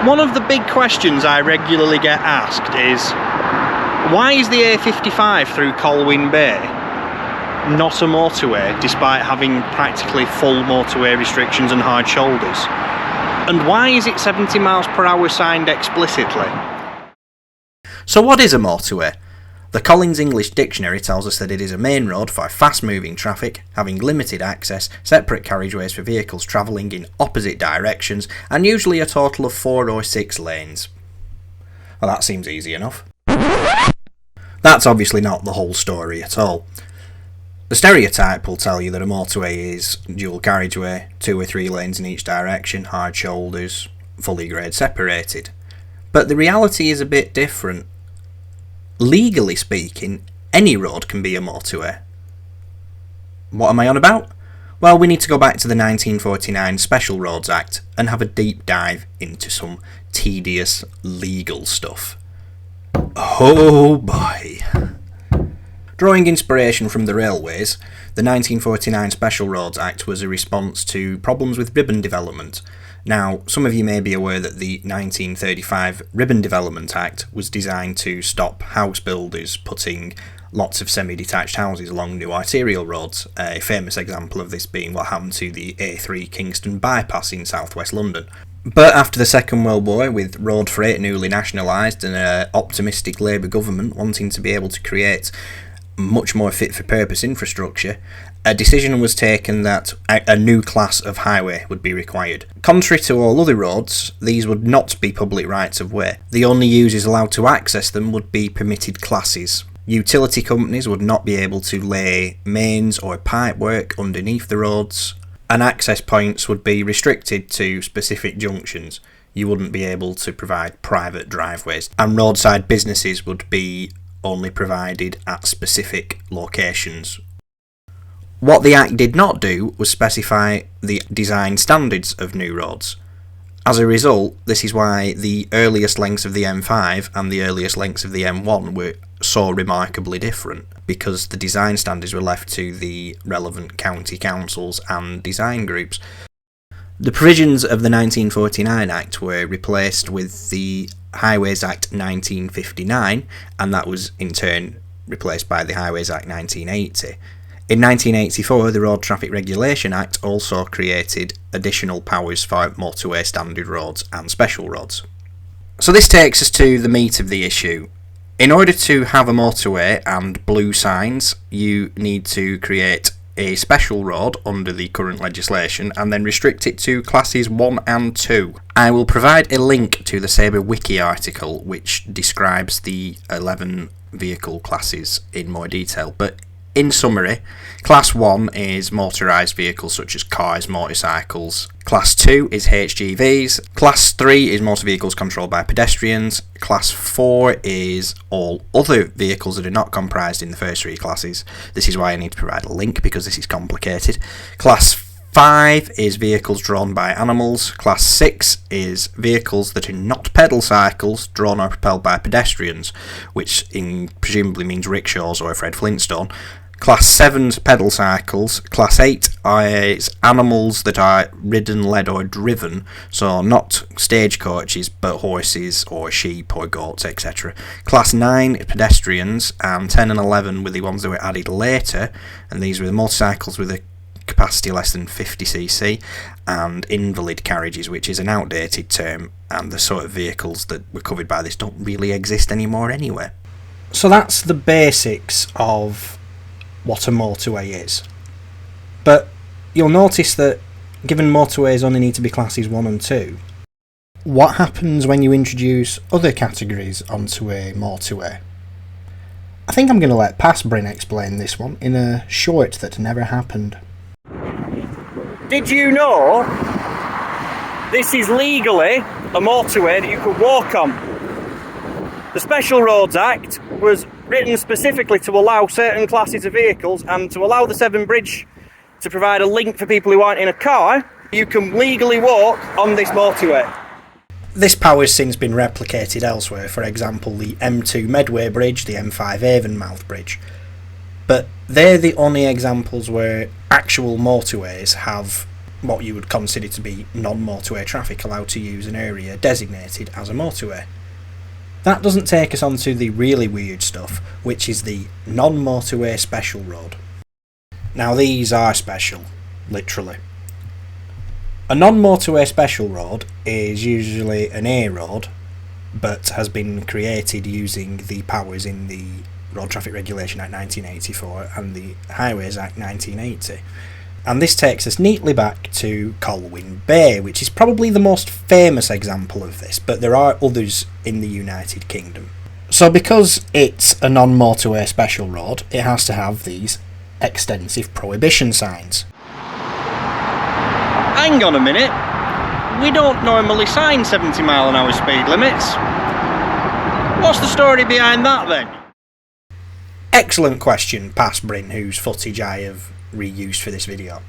One of the big questions I regularly get asked is, why is the A55 through Colwyn Bay not a motorway despite having practically full motorway restrictions and hard shoulders? And why is it 70 miles per hour signed explicitly? So what is a motorway? The Collins English Dictionary tells us that it is a main road for fast-moving traffic, having limited access, separate carriageways for vehicles travelling in opposite directions, and usually a total of 4 or 6 lanes. Well, that seems easy enough. That's obviously not the whole story at all. The stereotype will tell you that a motorway is dual carriageway, 2 or 3 lanes in each direction, hard shoulders, fully grade separated. But the reality is a bit different. Legally speaking, any road can be a motorway. What am I on about? Well, we need to go back to the 1949 Special Roads Act and have a deep dive into some tedious legal stuff. Oh boy. Drawing inspiration from the railways, the 1949 Special Roads Act was a response to problems with ribbon development. Now, some of you may be aware that the 1935 Ribbon Development Act was designed to stop house builders putting lots of semi-detached houses along new arterial roads, a famous example of this being what happened to the A3 Kingston bypass in southwest London. But after the Second World War, with road freight newly nationalised and an optimistic Labour government wanting to be able to create much more fit-for-purpose infrastructure, a decision was taken that a new class of highway would be required. Contrary to all other roads, these would not be public rights of way. The only users allowed to access them would be permitted classes. Utility companies would not be able to lay mains or pipework underneath the roads, and access points would be restricted to specific junctions. You wouldn't be able to provide private driveways, and roadside businesses would be only provided at specific locations. What the Act did not do was specify the design standards of new roads. As a result, this is why the earliest lengths of the M5 and the earliest lengths of the M1 were so remarkably different, because the design standards were left to the relevant county councils and design groups. The provisions of the 1949 Act were replaced with the Highways Act 1959, and that was in turn replaced by the Highways Act 1980. In 1984, the Road Traffic Regulation Act also created additional powers for motorway standard roads and special roads. So this takes us to the meat of the issue. In order to have a motorway and blue signs, you need to create a special road under the current legislation and then restrict it to classes 1 and 2. I will provide a link to the Sabre Wiki article which describes the 11 vehicle classes in more detail, but in summary, Class 1 is motorised vehicles such as cars, motorcycles. Class 2 is HGVs. Class 3 is motor vehicles controlled by pedestrians. Class 4 is all other vehicles that are not comprised in the first 3 classes. This is why I need to provide a link, because this is complicated. Class 5 is vehicles drawn by animals. Class 6 is vehicles that are not pedal cycles drawn or propelled by pedestrians, which presumably means rickshaws or a Fred Flintstone. Class 7's pedal cycles. Class 8 is animals that are ridden, led or driven, so not stagecoaches but horses or sheep or goats, etc. Class 9 is pedestrians, and 10 and 11 were the ones that were added later, and these were the motorcycles with a capacity less than 50cc and invalid carriages, which is an outdated term, and the sort of vehicles that were covered by this don't really exist anymore anyway. So that's the basics of what a motorway is. But you'll notice that given motorways only need to be classes 1 and 2, what happens when you introduce other categories onto a motorway? I think I'm going to let Past Bryn explain this one in a short that never happened. Did you know this is legally a motorway that you could walk on? The Special Roads Act was written specifically to allow certain classes of vehicles and to allow the Severn Bridge to provide a link for people who aren't in a car. You can legally walk on this motorway. This power has since been replicated elsewhere, for example the M2 Medway Bridge, the M5 Avonmouth Bridge. But they're the only examples where actual motorways have what you would consider to be non-motorway traffic allowed to use an area designated as a motorway. That doesn't take us on to the really weird stuff, which is the non-motorway special road. Now these are special, literally. A non-motorway special road is usually an A road, but has been created using the powers in the Road Traffic Regulation Act 1984 and the Highways Act 1980. And this takes us neatly back to Colwyn Bay, which is probably the most famous example of this, but there are others in the United Kingdom. So because it's a non-motorway special road, it has to have these extensive prohibition signs. Hang on a minute. We don't normally sign 70-mile-an-hour speed limits. What's the story behind that then? Excellent question, past Bryn, whose footage I have reused for this video.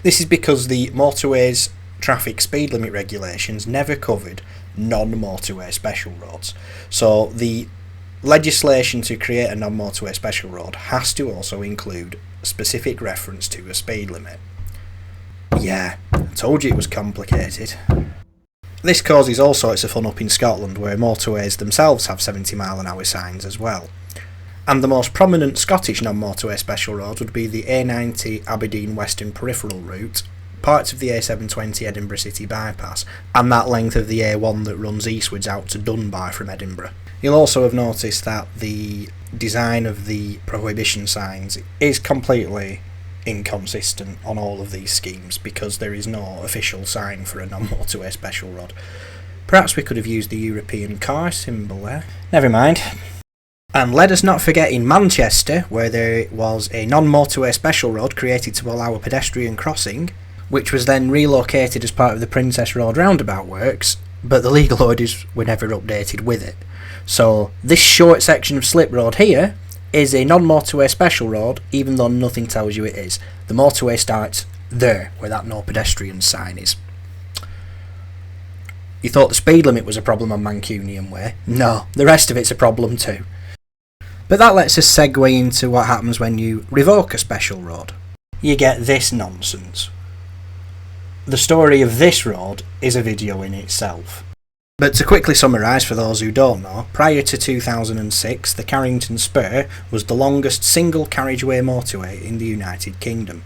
This is because the motorways traffic speed limit regulations never covered non-motorway special roads. So the legislation to create a non-motorway special road has to also include specific reference to a speed limit. Yeah, I told you it was complicated. This causes all sorts of fun up in Scotland, where motorways themselves have 70-mile-an-hour signs as well. And the most prominent Scottish non-motorway special road would be the A90 Aberdeen Western Peripheral route, parts of the A720 Edinburgh City Bypass, and that length of the A1 that runs eastwards out to Dunbar from Edinburgh. You'll also have noticed that the design of the prohibition signs is completely inconsistent on all of these schemes, because there is no official sign for a non-motorway special road. Perhaps we could have used the European car symbol there. Never mind. And let us not forget in Manchester, where there was a non-motorway special road created to allow a pedestrian crossing, which was then relocated as part of the Princess Road roundabout works, but the legal orders were never updated with it. So this short section of slip road here is a non-motorway special road, even though nothing tells you it is. The motorway starts there, where that no pedestrian sign is. You thought the speed limit was a problem on Mancunian Way? No, the rest of it's a problem too. But that lets us segue into what happens when you revoke a special road. You get this nonsense. The story of this road is a video in itself. But to quickly summarise for those who don't know, prior to 2006, the Carrington Spur was the longest single carriageway motorway in the United Kingdom.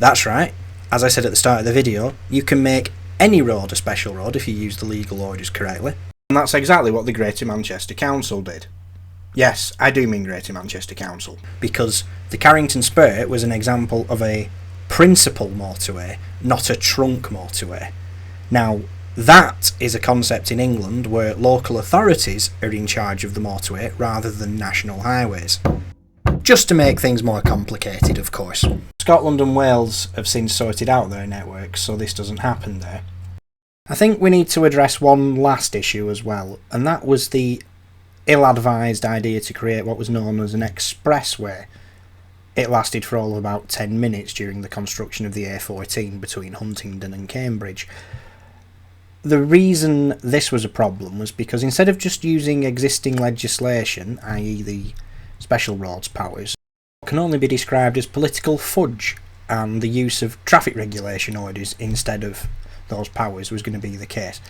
That's right, as I said at the start of the video, you can make any road a special road if you use the legal orders correctly. And that's exactly what the Greater Manchester Council did. Yes, I do mean Greater Manchester Council, because the Carrington Spur was an example of a principal motorway, not a trunk motorway. Now, that is a concept in England where local authorities are in charge of the motorway rather than national highways. Just to make things more complicated, of course. Scotland and Wales have since sorted out their networks, so this doesn't happen there. I think we need to address one last issue as well, and that was the ill-advised idea to create what was known as an expressway. It lasted for all of about 10 minutes during the construction of the A14 between Huntingdon and Cambridge. The reason this was a problem was because instead of just using existing legislation, i.e. the special roads powers, it can only be described as political fudge, and the use of traffic regulation orders instead of those powers was going to be the case.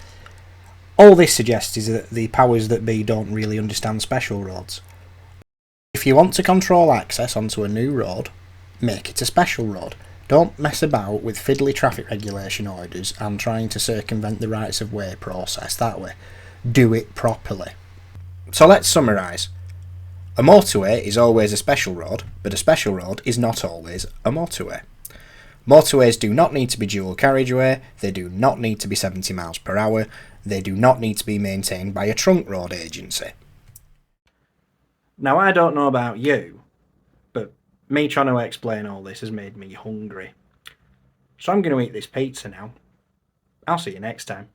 All this suggests is that the powers that be don't really understand special roads. If you want to control access onto a new road, make it a special road. Don't mess about with fiddly traffic regulation orders and trying to circumvent the rights of way process that way. Do it properly. So let's summarise. A motorway is always a special road, but a special road is not always a motorway. Motorways do not need to be dual carriageway, they do not need to be 70 miles per hour, they do not need to be maintained by a trunk road agency. Now, I don't know about you, but me trying to explain all this has made me hungry. So I'm going to eat this pizza now. I'll see you next time.